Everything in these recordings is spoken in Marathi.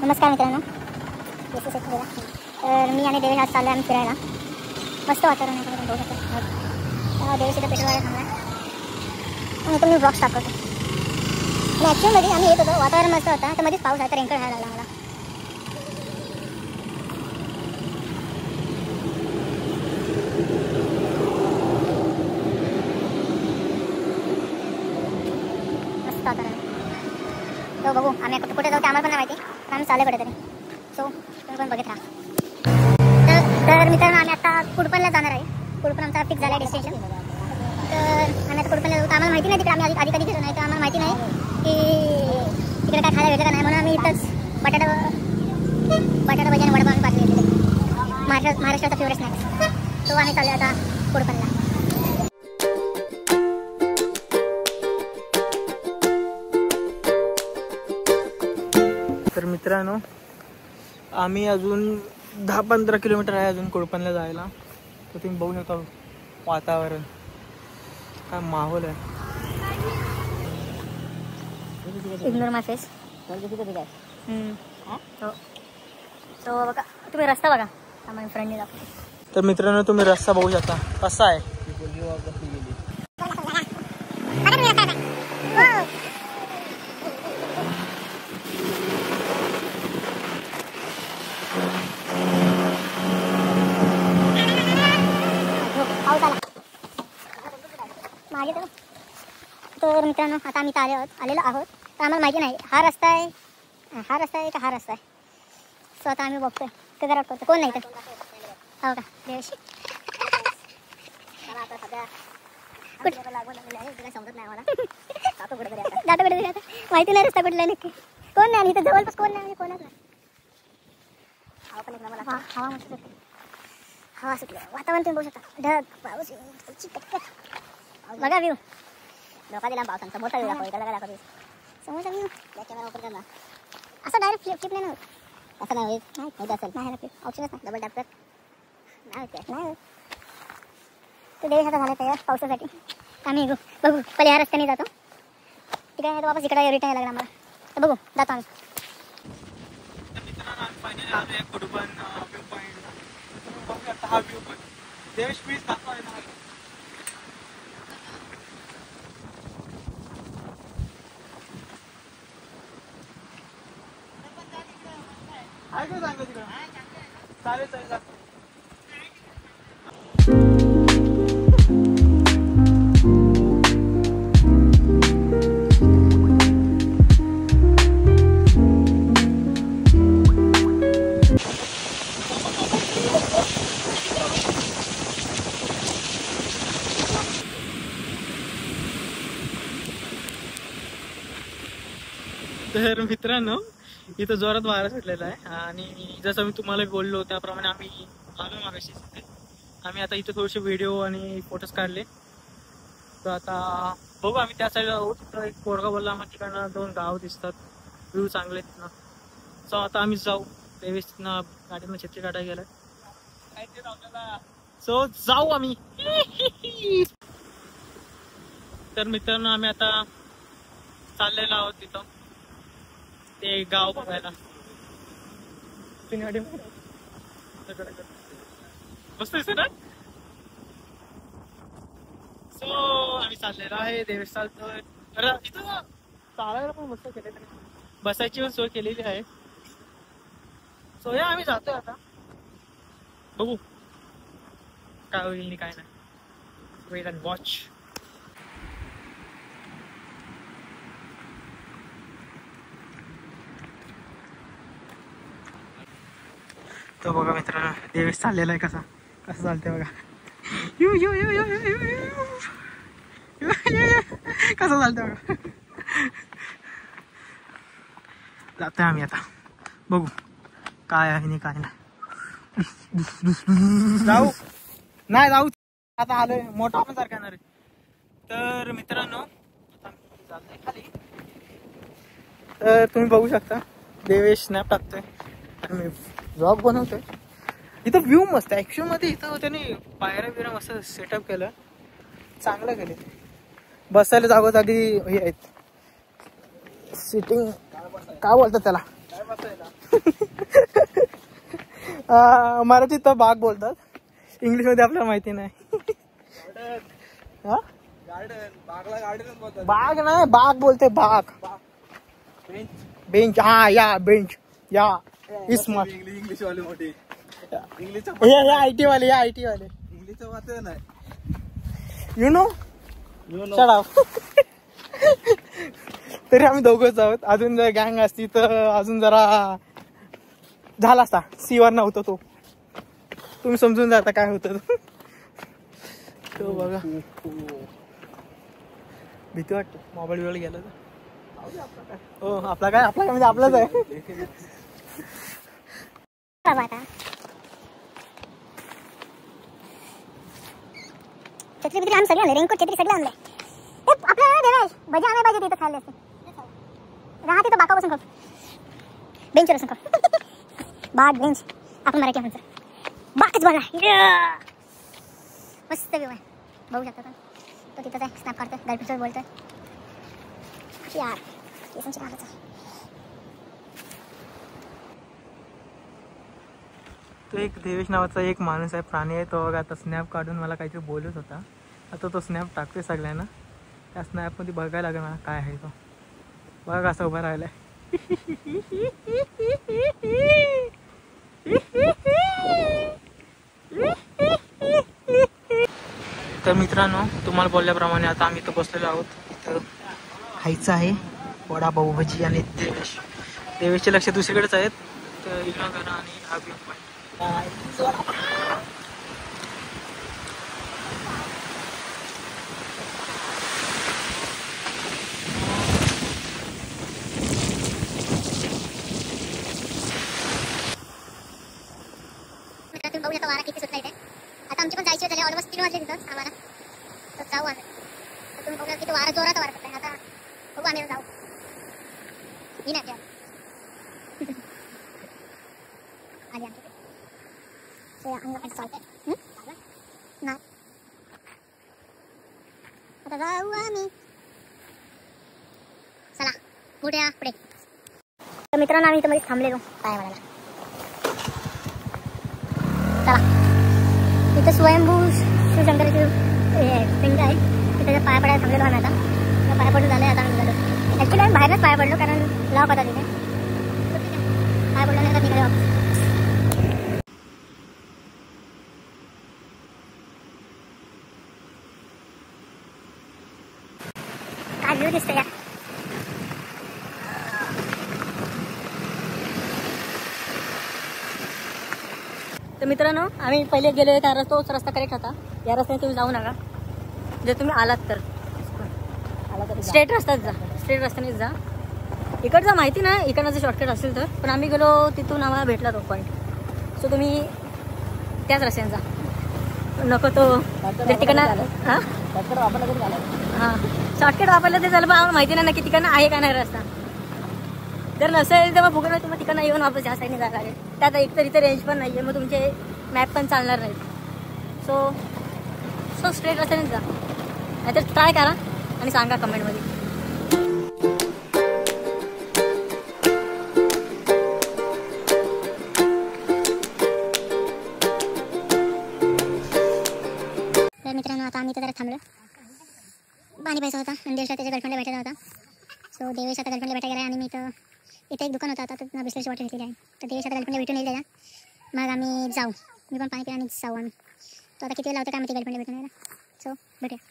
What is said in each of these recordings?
नमस्कार मित्रांनो, तर मी आणि देवेश आज चाललो आम्ही फिरायला. मस्त वातावरण आहे, तुम्ही बघू शकता. देवेश इथं पेट्रोल वाला थांबला आणि इथून मी ब्लॉग स्टार्ट करतो. आणि ॲक्च्युअलमध्ये आम्ही येत होतो, वातावरण मस्त होता, तर मध्येच पाऊस आहे, तर रेनकोट घ्यायला लागला मला. मस्त वातावरण आहे. तो बघू आम्ही कुठे जाऊ ते आम्हाला पण नाही माहिती, पण आम्ही चालले कुठेतरी. सो तुम्ही पण बघत राहा. तर मित्रांनो, आम्ही आता कुडपणला जाणार आहे. कुडपण आमचा फिक्स झाला आहे डेस्टिनेशन. तर आम्ही आता कुडपणला जाऊ. तर आम्हाला माहिती नाही तिकडे आम्ही आधी कधी गेलो नाही, तर आम्हाला माहिती नाही की तिकडे काय खायला भेटलं का नाही, म्हणून आम्ही इथंच बटाटा भजी आणि वडापाव आम्ही पाठवले घेतले. महाराष्ट्राचा फेवरेट स्नॅक्स. तो आम्ही चाललो आता कुडपणला. तर मित्रांनो, आम्ही अजून 10-15 किलोमीटर आहे अजून कुडपणला जायला. तर तुम्ही बघू शकता वातावरण काय माहोल आहे. इग्नोर माय फेस. सो बघा तुम्ही रस्ता बघा, आम्हाला फ्रेंडने दाखवतो. तर मित्रांनो, तुम्ही रस्ता बघू शकता कसा आहे. मागे तर मित्रांनो, आता आम्ही आलेलो आहोत. तर आम्हाला माहिती नाही हा रस्ता आहे का हा रस्ता आहे. सो आता आम्ही बघतोय, ते जरा करतो कोण नाही तर. हो का देवेश, माहिती नाही रस्ता कुठला नक्की. कोण नाही इथं जवळपास, कोण नाही कोणाच नाही. हवा मस्त सुटली, हवा सुटली. वातावरण तुम्ही बघू शकता, ढग पाऊस बघा. व्ह्यू धोका दिला पावसांचा, मोठा व्ह्यू दाखवतो. त्याला काय दाखवतो समोरचा व्ह्यू. त्या कॅमेरा ओपन करणार असं डायरेक्ट फ्लिप नाही होत. असं नाही होत, होत असेल नाही फ्लिप ऑप्शनच नाही. डबल टॅप कर नाही होत, नाही होत. तर देवेश आता झालं तयार पावसासाठी. आम्ही बघू पहिले ह्या रस्त्याने जातो, तिकडे नाही तर वापस इकडे रिटर्न यायला लागला मला. तर बघू जातो आम्ही. चालेल. तर मित्रांनो, इथं जोरात वारा सुटलेला आहे आणि जसं मी तुम्हाला बोललो त्याप्रमाणे आम्ही आलो मागाशी. आम्ही आता इथं थोडेसे व्हिडिओ आणि फोटोज काढले. तर आता बघू आम्ही त्या साईडला आहोत. तर एक पोरगा बोलला आम्हाला तिकडनं 2 गाव दिसतात, व्ह्यू चांगले आहेत ना. सो आता आम्ही जाऊ. देवेश ना गाडीनं छत्री काढायला गेला. सो जाऊ आम्ही. तर मित्रांनो, आम्ही आता चाललेलो आहोत तिथं ते गाव बघायला. मस्त दिसत ना. सो आम्ही चाललेलो आहे. देवेश चालतोय. इथं चालायला पण मस्त केले, बसायची पण सोय केलेली आहे. सो या आम्ही जातोय आता. बघू काय होईल आणि काय नाही. Wait and watch. तो बघा मित्रांनो, देवेश चाललेला आहे कसं चालतंय बघा. कसं चालतंय बघा. जातोय आम्ही आता. बघू काय आहे आणि काय नाही. जाऊ आता आलोय. मोठा पण सारखा येणार आहे. तर मित्रांनो, आता मी जातोय खाली. तर तुम्ही बघू शकता देवेश स्नॅप टाकतोय आणि मी व्लॉग बनवतोय. इथं व्ह्यू मस्त आहे ऍक्च्युअल मध्ये. इथं त्याने पायऱ्या बिऱ्या मस्त सेटअप केलं, चांगलं केलं. बसायला जागोजागी हे आहेत, सिटिंग काय बोलतात त्याला, मराठीत तर बाग बोलतात, इंग्लिश मध्ये आपल्याला माहिती नाही. बाग नाही, बाग बोलते, बाग. बेंच, हा या बेंच या स्मार्ट. इंग्लिश वाले मोठे इंग्लिश IT वाले, या IT वाले इंग्लिश वाचत नाही. You know shut up. तरी आम्ही दोघंच आहोत. अजून जर गँग असती तर अजून जरा झाला असता. सीवर नव्हता तो, तुम्ही समजून जाता काय होतं तो. बघा भीती वाटते मोबाईल बिबाईल गेला तर. हो आपला काय म्हणजे आपलाच आहे. छत्री बित्री आम्ही सगळे आणले, रेनकोट छत्री सगळे आणले. ते आपल्याला देवेश भजी आणायला पाहिजे, तिथं खायला असते. राहा तिथं बाका बसून खाऊ, बेंचवर बसून खाऊ. बाग बेंच आपण मराठी म्हणतो, बाकच बनला मस्त व्यू आहे. बघू शकता तो तिथंच आहे, स्नॅप काढतोय, गर्लफ्रेंडसोबत बोलतोय. यार केसांची काढायचं. तो एक देवेश नावाचा एक माणूस आहे, प्राणी आहे तो. बघा आता स्नॅप काढून मला काहीतरी बोलत होता. आता तो स्नॅप टाकतोय सगळ्यांना. त्या स्नॅपमध्ये बघायला लागेल मला काय आहे तो. बघा असं उभा राहिलाय. तर मित्रांनो तुम्हाला बोलल्याप्रमाणे आता आम्ही इथं बसलेलो आहोत. इथं खायचं आहे वडापाव भजी आणि देवेशचे लक्ष दुसरीकडेच आहेत. तर इग्नोर करा आणि हा व्यू पॉईंट. तुम्ही बघू शकता वारा किती सुटला इथे. आता आमची पण जायची झाली, ऑलमोस्ट 3 वाजले तिथंच आम्हाला. तर जाऊ आम्ही. तर तुम्ही बघू किती वारा जोरात वारा करताय. आता बघू आम्ही जाऊ. मी नाही आधी आमच्या अंगात चालतंय ना. आता जाऊ आम्ही. चला पुढे पुढे. तर मित्रांनो आम्ही इथं मध्ये थांबलेलो पाय म्हणायला. चला इथं स्वयंभू शिवशंकराची पिंड आहे, तिथे त्याच्या पाया पडायला थांबलेलो आम्ही. आता पाया पडून झालं, आता आम्ही निघालो. ॲक्च्युली आम्ही बाहेरच पाया पडलो कारण लॉक होता तिथे. पाया पडलो नाही तर निघालो वापस. काय व्ह्यू दिसतोय यार. तर मित्रांनो आम्ही पहिले गेले त्या तोच रस्ता करेक्ट होता. या रस्त्याने तुम्ही जाऊ नका. जर तुम्ही आलात तर स्ट्रेट रस्त्यात जा, स्ट्रेट रस्त्यानेच जा. इकडचं माहिती नाही इकडनं जर शॉर्टकट असेल तर, पण आम्ही गेलो तिथून आम्हाला भेटला तो पॉईंट. सो तुम्ही त्याच रस्त्याने जा. नको तो तिकडनं हां शॉर्टकट वापरलं ते झालं, पण आम्हाला माहिती नाही ना की तिकडनं आहे का नाही रस्ता. जर नसेल तर मग फुकट तुम्ही तिकडनं येऊन वापस या साईडने जायला लागेल. त्यात एकतर इथे रेंज पण नाही आहे, मग तुमचे मॅप पण चालणार नाहीत. सो स्ट्रेट रस्त्यानेच जा, नाहीतर ट्राय करा आणि सांगा कमेंटमध्ये. तर मित्रांनो आता आम्ही तर जरा थांबलो. पाणी प्यायचा होता आणि देवेशला त्याच्या गर्लफ्रेंडला भेटायचा होता. सो देवेश आता गर्लफ्रेंडला भेटायला गेला आणि मी तर इथे एक दुकान होता, आता तर बिस्लरीची बॉटल घेतलेली आहे. तर देवेश आता गर्लफ्रेंडला भेटून येईल त्याला, मग आम्ही जाऊ. मी पण पाणी पिऊ आणि जाऊ आम्ही. तो आता किती वेळ लावतो काय माहिती गर्लफ्रेंडला भेटून यायला. सो भेटूया.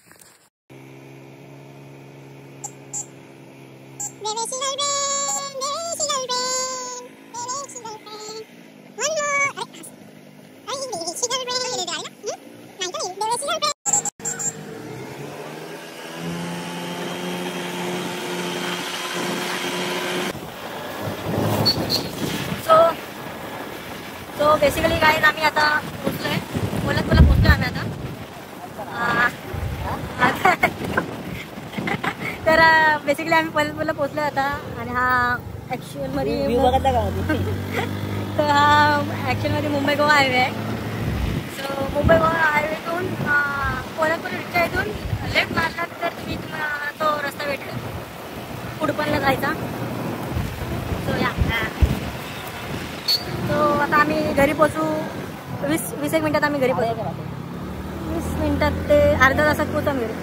सो बेसिकली काय आम्ही आता पोचलोय, बोलत पोचलोय आम्ही आता. तर बेसिकली आम्ही बोलत पोचलोय आता. आणि हा ॲक्च्युअलमध्ये तर हा ॲक्च्युअलमध्ये मुंबई गोवा हायवे आहे. सो मुंबई गोवा हायवेतून कोल्हापूर रिक्षा इथून लेफ्ट मारला तर तुम्ही तुम्हाला तो रस्ता भेटेल पुढपणला जायचा. सो या सो आता आम्ही घरी पोचू 20 एक मिनिटात आम्ही घरी पोचू. 20 मिनिटात ते अर्ध्या तासात पोचू आम्ही घरी.